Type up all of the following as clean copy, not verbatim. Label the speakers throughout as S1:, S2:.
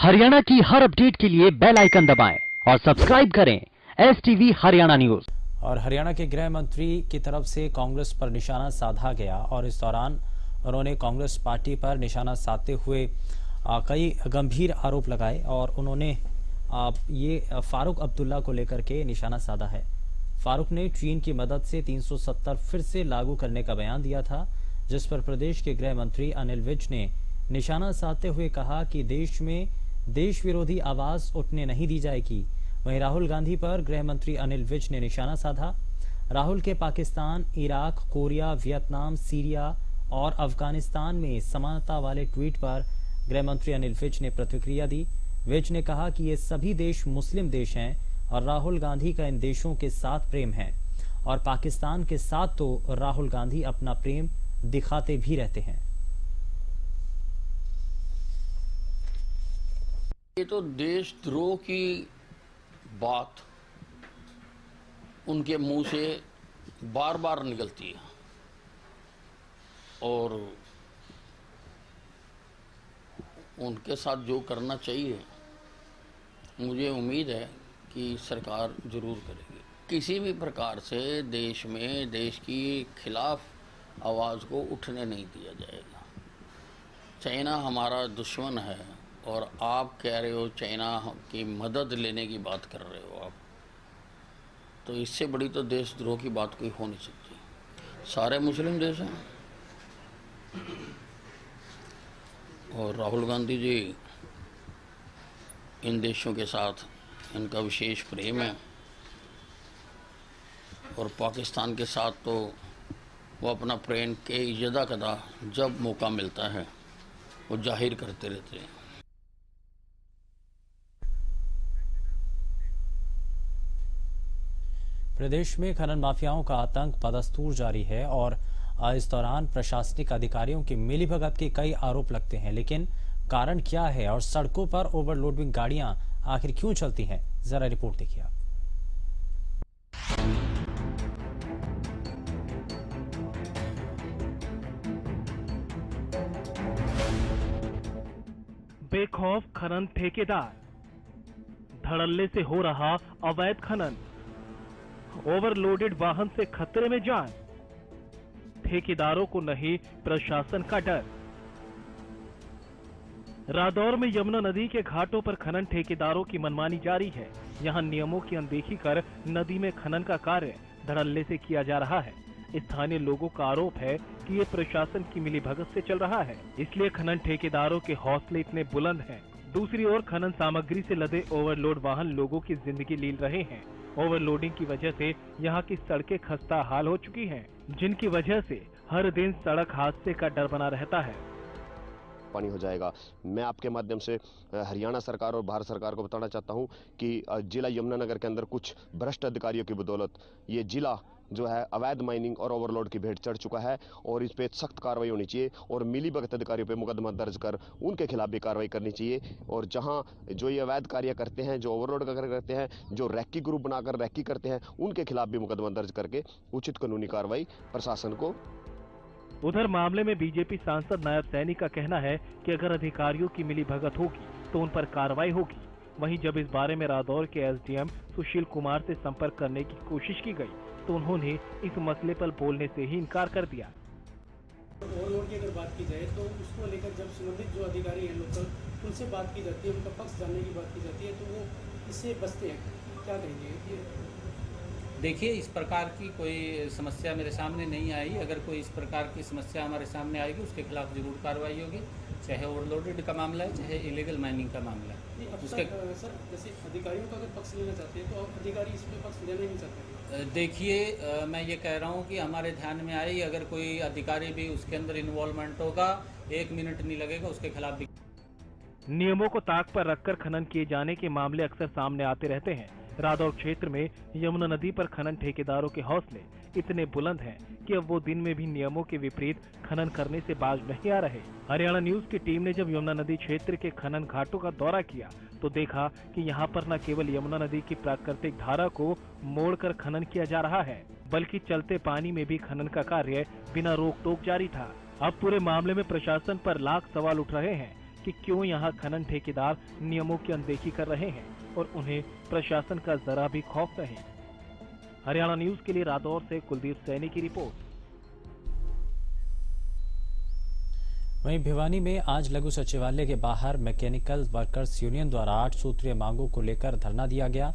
S1: हरियाणा की हर अपडेट के लिए बेल आइकन दबाएं और सब्सक्राइब करें STV हरियाणा न्यूज।
S2: और हरियाणा के गृह मंत्री की तरफ से कांग्रेस पर निशाना साधा गया और इस दौरान उन्होंने कांग्रेस पार्टी पर निशाना साधते हुए कई गंभीर आरोप लगाए और उन्होंने ये फारूक अब्दुल्ला को लेकर के निशाना साधा है। फारूक ने चीन की मदद से 370 फिर से लागू करने का बयान दिया था, जिस पर प्रदेश के गृह मंत्री अनिल विज ने निशाना साधते हुए कहा कि देश में देश विरोधी आवाज उठने नहीं दी जाएगी। वहीं राहुल गांधी पर गृह मंत्री अनिल विज ने निशाना साधा। राहुल के Pakistan, Iraq, Korea, Vietnam, Syria और अफगानिस्तान में समानता वाले ट्वीट पर गृह मंत्री अनिल विज ने प्रतिक्रिया दी। विज ने कहा कि ये सभी देश मुस्लिम देश हैं और राहुल गांधी का इन देशों के साथ प्रेम है और पाकिस्तान के साथ तो राहुल गांधी अपना प्रेम दिखाते भी रहते हैं।
S3: ये तो देशद्रोह की बात उनके मुंह से बार बार निकलती है और उनके साथ जो करना चाहिए मुझे उम्मीद है कि सरकार जरूर करेगी। किसी भी प्रकार से देश में देश की खिलाफ आवाज़ को उठने नहीं दिया जाएगा। चाइना हमारा दुश्मन है और आप कह रहे हो चाइना की मदद लेने की बात कर रहे हो आप, तो इससे बड़ी तो देशद्रोह की बात कोई हो नहीं सकती। सारे मुस्लिम देश हैं और राहुल गांधी जी इन देशों के साथ इनका विशेष प्रेम है और पाकिस्तान के साथ तो वो अपना प्रेम के यदा कदा जब मौका मिलता है वो जाहिर करते रहते हैं।
S2: प्रदेश में खनन माफियाओं का आतंक बदस्तूर जारी है और इस दौरान प्रशासनिक अधिकारियों की मिलीभगत के कई आरोप लगते हैं, लेकिन कारण क्या है और सड़कों पर ओवरलोडिंग गाड़ियां आखिर क्यों चलती हैं, जरा रिपोर्ट देखिए आप।
S4: बेखौफ खनन ठेकेदार, धड़ल्ले से हो रहा अवैध खनन, ओवरलोडेड वाहन से खतरे में जान, ठेकेदारों को नहीं प्रशासन का डर। रादौर में यमुना नदी के घाटों पर खनन ठेकेदारों की मनमानी जारी है। यहां नियमों की अनदेखी कर नदी में खनन का कार्य धड़ल्ले से किया जा रहा है। स्थानीय लोगों का आरोप है कि ये प्रशासन की मिलीभगत से चल रहा है, इसलिए खनन ठेकेदारों के हौसले इतने बुलंद हैं। दूसरी ओर खनन सामग्री से लदे ओवरलोड वाहन लोगों की जिंदगी लील रहे हैं। ओवरलोडिंग की वजह से यहाँ की सड़कें खस्ता हाल हो चुकी हैं, जिनकी वजह से हर दिन सड़क हादसे का डर बना रहता है।
S5: पानी हो जाएगा। मैं आपके माध्यम से हरियाणा सरकार और भारत सरकार को बताना चाहता हूं कि जिला यमुनानगर के अंदर कुछ भ्रष्ट अधिकारियों की बदौलत ये जिला जो है अवैध माइनिंग और ओवरलोड की भेंट चढ़ चुका है और इस पे सख्त कार्रवाई होनी चाहिए और मिलीभगत अधिकारियों पे मुकदमा दर्ज कर उनके खिलाफ भी कार्रवाई करनी चाहिए। और जहां जो ये अवैध कार्य करते हैं, जो ओवरलोड करते हैं, जो रैकी ग्रुप बनाकर रैकी करते हैं, उनके खिलाफ भी मुकदमा दर्ज करके उचित कानूनी कार्रवाई प्रशासन को।
S4: उधर मामले में बीजेपी सांसद नायब सैनी का कहना है कि अगर अधिकारियों की मिलीभगत होगी तो उन पर कार्रवाई होगी। वहीं जब इस बारे में रादौर के SDM सुशील कुमार से संपर्क करने की कोशिश की गई तो उन्होंने इस मसले पर बोलने से ही इनकार कर दिया।
S6: ओवरलोड की अगर बात की जाए तो उसको लेकर जब संबंधित जो अधिकारी हैं लोकल, उनसे बात की जाती है, उनका पक्ष जानने की बात की जाती है तो वो इससे बचते हैं। क्या कहेंगे?
S7: देखिए, इस प्रकार की कोई समस्या मेरे सामने नहीं आई। अगर कोई इस प्रकार की समस्या हमारे सामने आएगी उसके खिलाफ जरूर कार्रवाई होगी, चाहे ओवरलोडेड का मामला है चाहे इलीगल माइनिंग का मामला है।
S6: उसके सर जैसे अधिकारियों का अगर पक्ष लेना चाहते हैं तो अधिकारी इस पे पक्ष लेना नहीं चाहते।
S7: देखिए, मैं ये कह रहा हूँ कि हमारे ध्यान में आई, अगर कोई अधिकारी भी उसके अंदर इन्वॉल्वमेंट होगा, 1 मिनट नहीं लगेगा, उसके खिलाफ भी।
S4: नियमों को ताक पर रखकर खनन किए जाने के मामले अक्सर सामने आते रहते हैं। रादौर क्षेत्र में यमुना नदी पर खनन ठेकेदारों के हौसले इतने बुलंद हैं कि अब वो दिन में भी नियमों के विपरीत खनन करने से बाज नहीं आ रहे। हरियाणा न्यूज की टीम ने जब यमुना नदी क्षेत्र के खनन घाटों का दौरा किया तो देखा कि यहाँ पर न केवल यमुना नदी की प्राकृतिक धारा को मोड़कर खनन किया जा रहा है, बल्कि चलते पानी में भी खनन का कार्य बिना रोक टोक जारी था। अब पूरे मामले में प्रशासन पर लाख सवाल उठ रहे हैं कि क्यों यहाँ खनन ठेकेदार नियमों की अनदेखी कर रहे हैं और उन्हें प्रशासन का जरा भी खौफ नहीं। हरियाणा न्यूज के लिए रादौर से कुलदीप सैनी की रिपोर्ट।
S2: वहीं भिवानी में आज लघु सचिवालय के बाहर मैकेनिकल वर्कर्स यूनियन द्वारा 8 सूत्रीय मांगों को लेकर धरना दिया गया।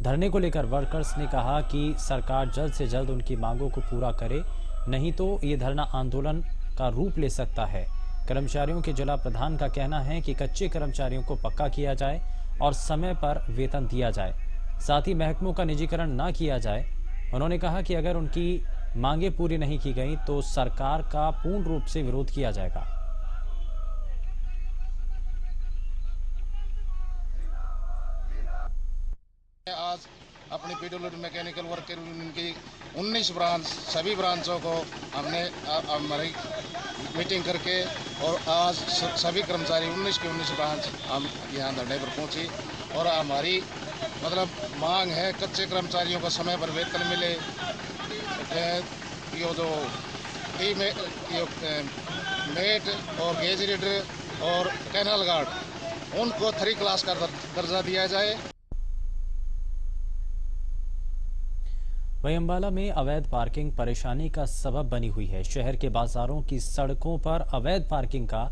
S2: धरने को लेकर वर्कर्स ने कहा कि सरकार जल्द से जल्द उनकी मांगों को पूरा करे, नहीं तो ये धरना आंदोलन का रूप ले सकता है। कर्मचारियों के जिला प्रधान का कहना है कि कच्चे कर्मचारियों को पक्का किया जाए और समय पर वेतन दिया जाए, साथ ही महकमों का निजीकरण न किया जाए। उन्होंने कहा कि अगर उनकी मांगे पूरी नहीं की गई तो सरकार का पूर्ण रूप से विरोध किया जाएगा।
S8: आज अपनी पीडब्ल्यूडी मैकेनिकल वर्कर यूनियन की 19 ब्रांच सभी ब्रांचों को हमने हमारी मीटिंग करके और आज सभी कर्मचारी 19 के 19 ब्रांच हम यहाँ धरने पर पहुँची और हमारी मांग है कच्चे कर्मचारियों को समय पर वेतन मिले। ये जो मेट और गेज रीडर और कैनल गार्ड उनको 3 क्लास का दर्जा दिया जाए।
S2: वहीं अम्बाला में अवैध पार्किंग परेशानी का सबब बनी हुई है। शहर के बाजारों की सड़कों पर अवैध पार्किंग का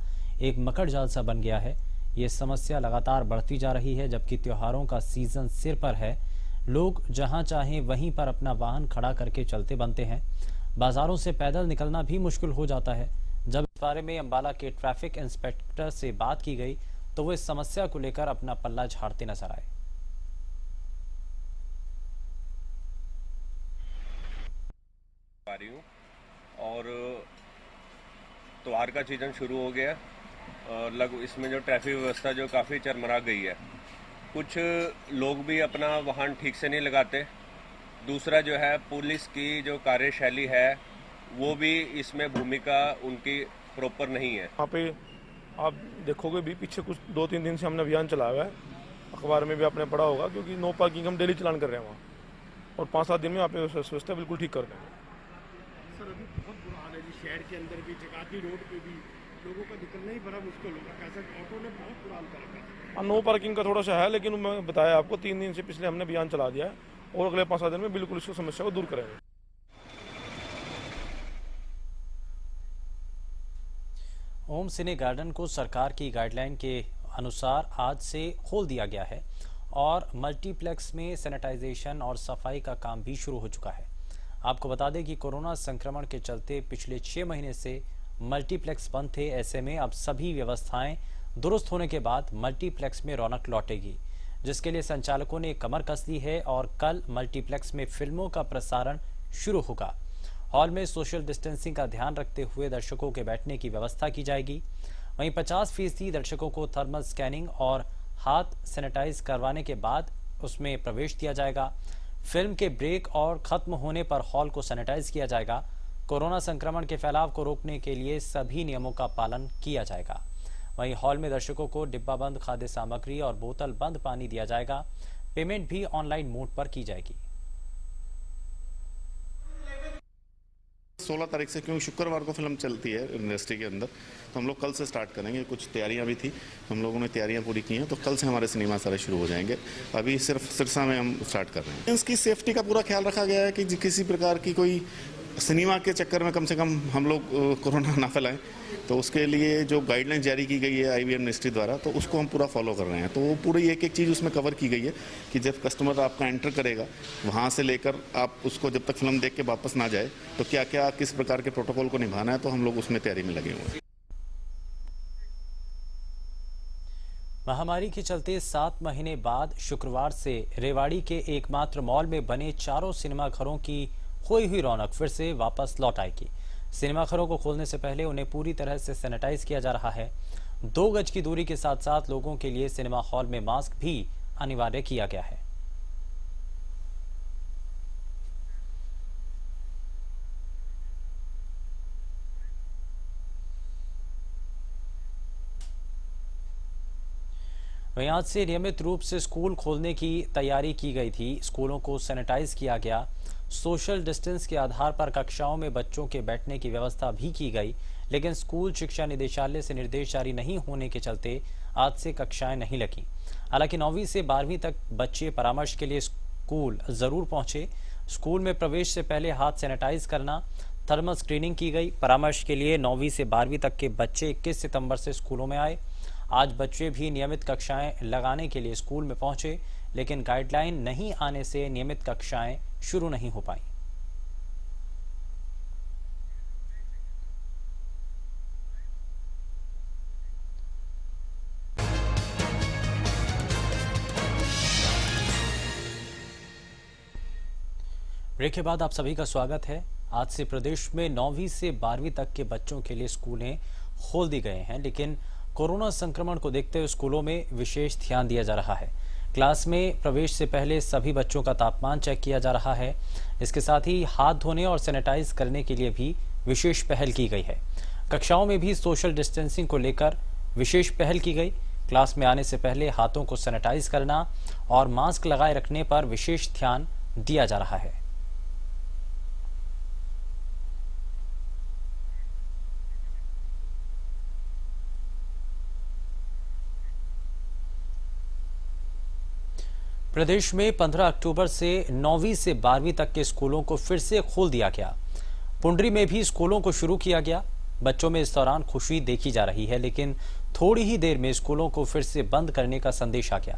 S2: एक मकड़जाल सा बन गया है। ये समस्या लगातार बढ़ती जा रही है, जबकि त्योहारों का सीजन सिर पर है। लोग जहां चाहें वहीं पर अपना वाहन खड़ा करके चलते बनते हैं। बाजारों से पैदल निकलना भी मुश्किल हो जाता है। जब इस बारे में अम्बाला के ट्रैफिक इंस्पेक्टर से बात की गई तो वो इस समस्या को लेकर अपना पल्ला झाड़ते नजर आए।
S9: और त्योहार का सीजन शुरू हो गया, इसमें जो ट्रैफिक व्यवस्था जो काफ़ी चरमरा गई है। कुछ लोग भी अपना वाहन ठीक से नहीं लगाते। दूसरा जो है पुलिस की जो कार्यशैली है वो भी इसमें भूमिका उनकी प्रॉपर नहीं है।
S10: वहाँ पे आप देखोगे भी पीछे कुछ 2-3 दिन से हमने अभियान चलाया हुआ है, अखबार में भी आपने पढ़ा होगा, क्योंकि नो पार्किंग हम डेली चलान कर रहे हैं वहाँ, और 5-7 दिन में आप व्यवस्था बिल्कुल ठीक कर रहे हैं।
S11: सर अभी बहुत बुरा हाल है जी, शहर के अंदर भी, जगाती रोड पे भी लोगों का निकलना ही बड़ा मुश्किल होगा। कैसा ऑटो ने बहुत बुरा हाल कर रखा है।
S10: नो पार्किंग का थोड़ा सा है, लेकिन मैं बताया आपको 3 दिन से पिछले हमने अभियान चला दिया है और अगले 5-7 दिन में बिल्कुल इस समस्या को दूर करेंगे।
S2: ओम सिने गार्डन को सरकार की गाइडलाइन के अनुसार आज से खोल दिया गया है और मल्टीप्लेक्स में सैनिटाइजेशन और सफाई का काम भी शुरू हो चुका है। आपको बता दें कि कोरोना संक्रमण के चलते पिछले 6 महीने से मल्टीप्लेक्स बंद थे। ऐसे में अब सभी व्यवस्थाएं दुरुस्त होने के बाद मल्टीप्लेक्स में रौनक लौटेगी, जिसके लिए संचालकों ने कमर कस ली है और कल मल्टीप्लेक्स में फिल्मों का प्रसारण शुरू होगा। हॉल में सोशल डिस्टेंसिंग का ध्यान रखते हुए दर्शकों के बैठने की व्यवस्था की जाएगी। वहीं 50% दर्शकों को थर्मल स्कैनिंग और हाथ सैनिटाइज करवाने के बाद उसमें प्रवेश दिया जाएगा। फिल्म के ब्रेक और खत्म होने पर हॉल को सैनिटाइज किया जाएगा। कोरोना संक्रमण के फैलाव को रोकने के लिए सभी नियमों का पालन किया जाएगा। वहीं हॉल में दर्शकों को डिब्बा बंद खाद्य सामग्री और बोतल बंद पानी दिया जाएगा। पेमेंट भी ऑनलाइन मोड पर की जाएगी।
S12: 16 तारीख से, क्योंकि शुक्रवार को फिल्म चलती है इंडस्ट्री के अंदर, तो हम लोग कल से स्टार्ट करेंगे। कुछ तैयारियां भी थी, हम लोगों ने तैयारियां पूरी की हैं, तो कल से हमारे सिनेमा सारे शुरू हो जाएंगे। अभी सिर्फ सिरसा में हम स्टार्ट कर रहे हैं। इसकी सेफ्टी का पूरा ख्याल रखा गया है कि किसी प्रकार की कोई सिनेमा के चक्कर में कम से कम हम लोग कोरोना ना फैलाएं। तो उसके लिए जो गाइडलाइन जारी की गई है आईवीएम मिनिस्ट्री द्वारा, तो उसको हम पूरा फॉलो कर रहे हैं। तो वो पूरी एक एक चीज़ उसमें कवर की गई है कि जब कस्टमर आपका एंटर करेगा, वहाँ से लेकर आप उसको जब तक फिल्म देख के वापस ना जाए, तो क्या क्या किस प्रकार के प्रोटोकॉल को निभाना है, तो हम लोग उसमें तैयारी में लगे हुए हैं।
S2: महामारी के चलते 7 महीने बाद शुक्रवार से रेवाड़ी के एकमात्र मॉल में बने 4 सिनेमाघरों की खोई हुई रौनक फिर से वापस लौट आएगी। सिनेमाघरों को खोलने से पहले उन्हें पूरी तरह से सैनिटाइज किया जा रहा है। 2 गज की दूरी के साथ साथ लोगों के लिए सिनेमा हॉल में मास्क भी अनिवार्य किया गया है। वहीं आज से नियमित रूप से स्कूल खोलने की तैयारी की गई थी। स्कूलों को सैनिटाइज किया गया। सोशल डिस्टेंस के आधार पर कक्षाओं में बच्चों के बैठने की व्यवस्था भी की गई, लेकिन स्कूल शिक्षा निदेशालय से निर्देश जारी नहीं होने के चलते आज से कक्षाएं नहीं लगी। हालांकि 9वीं से 12वीं तक बच्चे परामर्श के लिए स्कूल जरूर पहुंचे। स्कूल में प्रवेश से पहले हाथ सैनिटाइज करना, थर्मल स्क्रीनिंग की गई। परामर्श के लिए 9वीं से 12वीं तक के बच्चे 21 सितंबर से स्कूलों में आए। आज बच्चे भी नियमित कक्षाएं लगाने के लिए स्कूल में पहुंचे, लेकिन गाइडलाइन नहीं आने से नियमित कक्षाएं शुरू नहीं हो पाई। ब्रेक के बाद आप सभी का स्वागत है। आज से प्रदेश में 9वीं से 12वीं तक के बच्चों के लिए स्कूलें खोल दी गए हैं, लेकिन कोरोना संक्रमण को देखते हुए स्कूलों में विशेष ध्यान दिया जा रहा है। क्लास में प्रवेश से पहले सभी बच्चों का तापमान चेक किया जा रहा है। इसके साथ ही हाथ धोने और सैनिटाइज करने के लिए भी विशेष पहल की गई है। कक्षाओं में भी सोशल डिस्टेंसिंग को लेकर विशेष पहल की गई। क्लास में आने से पहले हाथों को सैनिटाइज करना और मास्क लगाए रखने पर विशेष ध्यान दिया जा रहा है। प्रदेश में 15 अक्टूबर से 9वीं से 12वीं तक के स्कूलों को फिर से खोल दिया गया। पुंडरी में भी स्कूलों को शुरू किया गया। बच्चों में इस दौरान खुशी देखी जा रही है, लेकिन थोड़ी ही देर में स्कूलों को फिर से बंद करने का संदेश आ गया।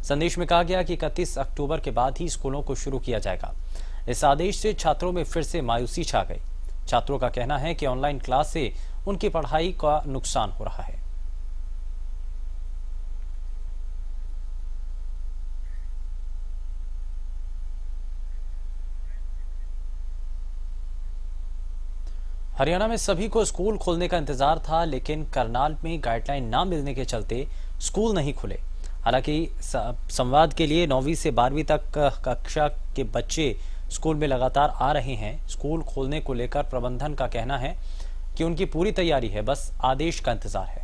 S2: संदेश में कहा गया कि 31 अक्टूबर के बाद ही स्कूलों को शुरू किया जाएगा। इस आदेश से छात्रों में फिर से मायूसी छा गई। छात्रों का कहना है कि ऑनलाइन क्लास से उनकी पढ़ाई का नुकसान हो रहा है। हरियाणा में सभी को स्कूल खोलने का इंतजार था, लेकिन करनाल में गाइडलाइन ना मिलने के चलते स्कूल नहीं खुले। हालांकि संवाद के लिए 9वीं से 12वीं तक कक्षा के बच्चे स्कूल में लगातार आ रहे हैं। स्कूल खोलने को लेकर प्रबंधन का कहना है कि उनकी पूरी तैयारी है, बस आदेश का इंतजार है।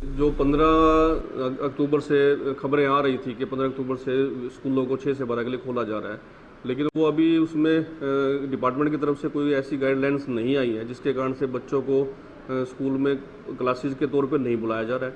S13: जो 15 अक्टूबर से खबरें आ रही थी कि 15 अक्टूबर से स्कूलों को 6 से 12 के लिए खोला जा रहा है, लेकिन वो अभी उसमें डिपार्टमेंट की तरफ से कोई ऐसी गाइडलाइंस नहीं आई है जिसके कारण से बच्चों को स्कूल में क्लासेस के तौर पे नहीं बुलाया जा रहा है।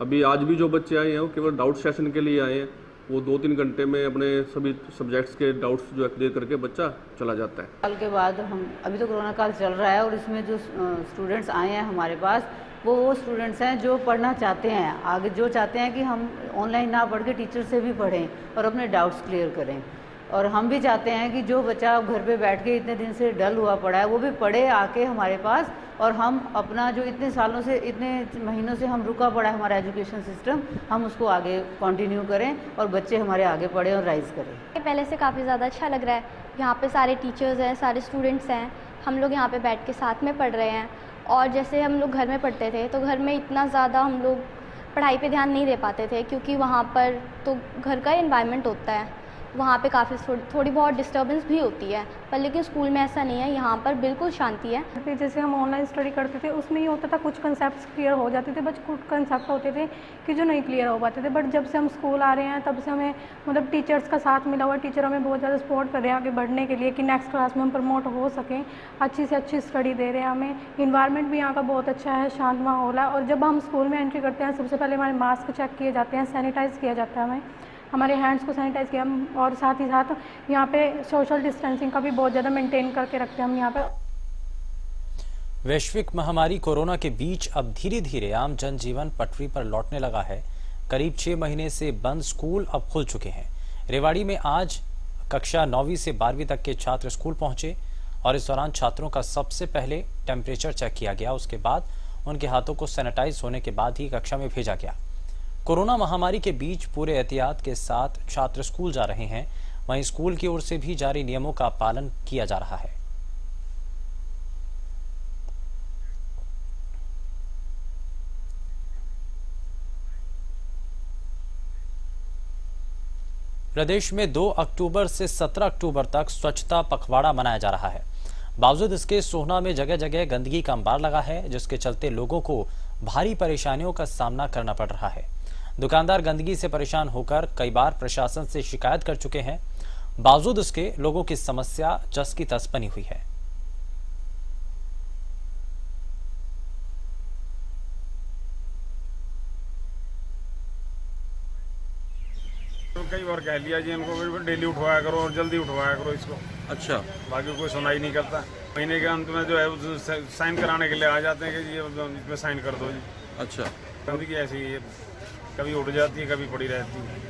S13: अभी आज भी जो बच्चे आए हैं वो केवल डाउट सेशन के लिए आए हैं। वो 2-3 घंटे में अपने सभी सब्जेक्ट्स के डाउट्स जो है क्लियर करके बच्चा चला जाता है।
S14: साल के बाद हम अभी तो कोरोना काल चल रहा है और इसमें जो स्टूडेंट्स आए हैं हमारे पास वो स्टूडेंट्स हैं जो पढ़ना चाहते हैं, आगे जो चाहते हैं कि हम ऑनलाइन ना पढ़ के टीचर से भी पढ़ें और अपने डाउट्स क्लियर करें। और हम भी चाहते हैं कि जो बच्चा घर पे बैठ के इतने दिन से डल हुआ पड़ा है वो भी पढ़े आके हमारे पास, और हम अपना जो इतने सालों से इतने महीनों से हम रुका पड़ा है हमारा एजुकेशन सिस्टम, हम उसको आगे कंटिन्यू करें और बच्चे हमारे आगे पढ़ें और राइज करें।
S15: पहले से काफ़ी ज़्यादा अच्छा लग रहा है। यहाँ पे सारे टीचर्स हैं, सारे स्टूडेंट्स हैं, हम लोग यहाँ पे बैठ के साथ में पढ़ रहे हैं। और जैसे हम लोग घर में पढ़ते थे तो घर में इतना ज़्यादा हम लोग पढ़ाई पे ध्यान नहीं दे पाते थे, क्योंकि वहाँ पर तो घर का एनवायरनमेंट होता है, वहाँ पे काफ़ी थोड़ी बहुत डिस्टर्बेंस भी होती है, पर लेकिन स्कूल में ऐसा नहीं है। यहाँ पर बिल्कुल शांति है।
S16: जैसे हम ऑनलाइन स्टडी करते थे उसमें ये होता था कुछ कंसेप्ट क्लियर हो जाते थे, बट कुछ कंसेप्ट होते थे कि जो नहीं क्लियर हो पाते थे। बट जब से हम स्कूल आ रहे हैं तब से हमें मतलब टीचर्स का साथ मिला हुआ, टीचर हमें बहुत ज़्यादा सपोर्ट कर रहे हैं आगे बढ़ने के लिए कि नेक्स्ट क्लास में हम प्रमोट हो सकें, अच्छी से अच्छी स्टडी दे रहे हैं हमें। इन्वायरमेंट भी यहाँ का बहुत अच्छा है, शांत माहौल है। और जब हम स्कूल में एंट्री करते हैं सबसे पहले हमारे मास्क चेक किए जाते हैं, सैनिटाइज़ किया जाता है, हमारे हैंड्स को सैनिटाइज किया, और साथ ही साथ यहाँ पे सोशल डिस्टेंसिंग का भी बहुत ज़्यादा मेंटेन करके रखते हैं हम यहाँ पे।
S2: वैश्विक महामारी कोरोना के बीच अब धीरे धीरे आम जनजीवन पटरी पर लौटने लगा है। करीब 6 महीने से बंद स्कूल अब खुल चुके हैं। रेवाड़ी में आज कक्षा 9वीं से 12वीं तक के छात्र स्कूल पहुंचे और इस दौरान छात्रों का सबसे पहले टेम्परेचर चेक किया गया। उसके बाद उनके हाथों को सैनिटाइज होने के बाद ही कक्षा में भेजा गया। कोरोना महामारी के बीच पूरे एहतियात के साथ छात्र स्कूल जा रहे हैं। वहीं स्कूल की ओर से भी जारी नियमों का पालन किया जा रहा है। प्रदेश में 2 अक्टूबर से 17 अक्टूबर तक स्वच्छता पखवाड़ा मनाया जा रहा है। बावजूद इसके सोहना में जगह जगह गंदगी का अंबार लगा है, जिसके चलते लोगों को भारी परेशानियों का सामना करना पड़ रहा है। दुकानदार गंदगी से परेशान होकर कई बार प्रशासन से शिकायत कर चुके हैं। बावजूद उसके लोगों की समस्या जस की तस बनी हुई है।
S10: तो कई बार कह लिया जी इनको डेली उठवाया करो और जल्दी उठवाया करो इसको।
S17: अच्छा,
S10: बाकी कोई सुनाई नहीं करता। महीने के अंत में जो है साइन कराने के लिए आ जाते हैं कि जी इसमें साइन कर दो जी।
S17: अच्छा,
S10: गंदगी ऐसी है, कभी उठ जाती है कभी पड़ी रहती है।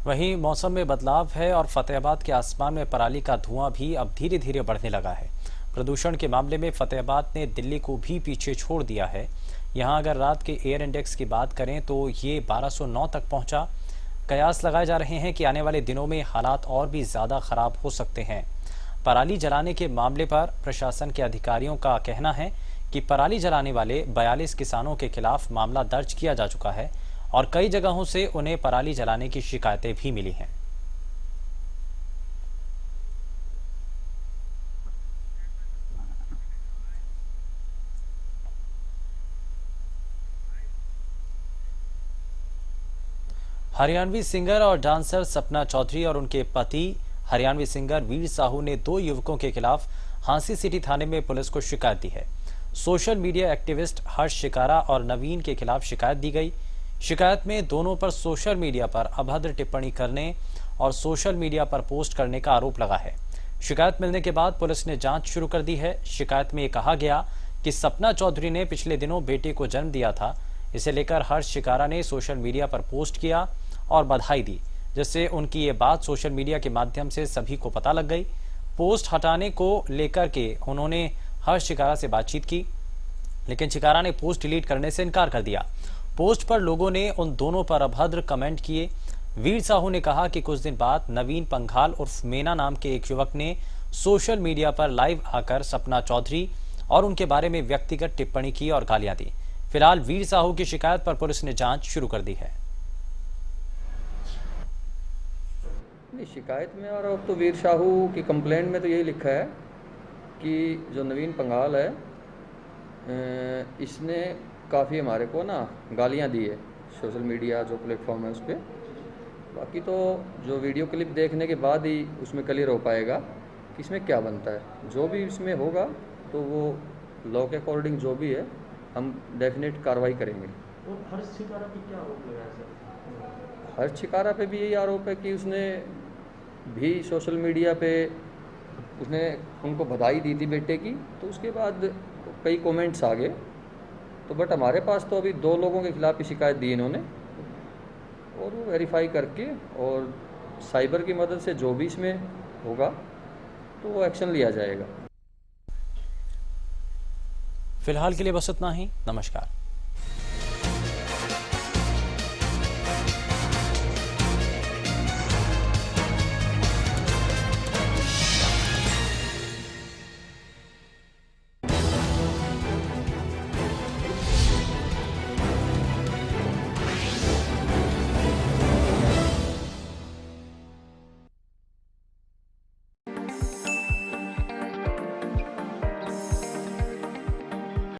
S2: वहीं मौसम में बदलाव है और फतेहाबाद के आसमान में पराली का धुआं भी अब धीरे धीरे बढ़ने लगा है। प्रदूषण के मामले में फतेहाबाद ने दिल्ली को भी पीछे छोड़ दिया है। यहां अगर रात के एयर इंडेक्स की बात करें तो ये 1209 तक पहुंचा। कयास लगाए जा रहे हैं कि आने वाले दिनों में हालात और भी ज्यादा खराब हो सकते हैं। पराली जलाने के मामले पर प्रशासन के अधिकारियों का कहना है कि पराली जलाने वाले 42 किसानों के खिलाफ मामला दर्ज किया जा चुका है और कई जगहों से उन्हें पराली जलाने की शिकायतें भी मिली हैं। हरियाणवी सिंगर और डांसर सपना चौधरी और उनके पति हरियाणवी सिंगर वीर साहू ने 2 युवकों के खिलाफ हांसी सिटी थाने में पुलिस को शिकायत दी है। सोशल मीडिया एक्टिविस्ट हर्ष शिकारा और नवीन के खिलाफ शिकायत दी गई। शिकायत में दोनों पर सोशल मीडिया पर अभद्र टिप्पणी करने और सोशल मीडिया पर पोस्ट करने का आरोप लगा है। शिकायत मिलने के बाद पुलिस ने जांच शुरू कर दी है। शिकायत में कहा गया कि सपना चौधरी ने पिछले दिनों बेटे को जन्म दिया था। इसे लेकर हर्ष शिकारा ने सोशल मीडिया पर पोस्ट किया और बधाई दी, जिससे उनकी ये बात सोशल मीडिया के माध्यम से सभी को पता लग गई। पोस्ट हटाने को लेकर के उन्होंने हर्ष शिकारा से बातचीत की, लेकिन शिकारा ने पोस्ट डिलीट करने से इनकार कर दिया। पोस्ट पर लोगों ने उन दोनों पर अभद्र कमेंट किए। वीर साहू ने कहा कि कुछ दिन बाद नवीन पंघाल उर्फ मेना नाम के एक युवक ने सोशल मीडिया पर लाइव आकर सपना चौधरी और उनके बारे में व्यक्तिगत टिप्पणी की और गालियां दी। फिलहाल वीर साहू की शिकायत पर पुलिस ने जांच शुरू कर दी है।
S18: नहीं, शिकायत में और अब तो वीर साहू की कंप्लेंट में तो यही लिखा है कि जो नवीन पंघाल है इसने काफ़ी हमारे को ना गालियां दी है सोशल मीडिया जो प्लेटफॉर्म है उस पर। बाकी तो जो वीडियो क्लिप देखने के बाद ही उसमें क्लियर हो पाएगा कि इसमें क्या बनता है। जो भी इसमें होगा तो वो लॉ के अकॉर्डिंग जो भी है हम डेफिनेट कार्रवाई करेंगे।
S6: और हर्ष शिकारा पे क्या आरोप लगाया सर?
S18: हर्ष शिकारा पे भी यही आरोप है कि उसने भी सोशल मीडिया पे उसने उनको बधाई दी थी बेटे की, तो उसके बाद कई कमेंट्स आ गए। तो बट हमारे पास तो अभी 2 लोगों के खिलाफ ही शिकायत दी इन्होंने और वो वेरीफाई करके और साइबर की मदद से जो भी इसमें होगा तो वो एक्शन लिया जाएगा।
S2: फिलहाल के लिए बस इतना ही। नमस्कार।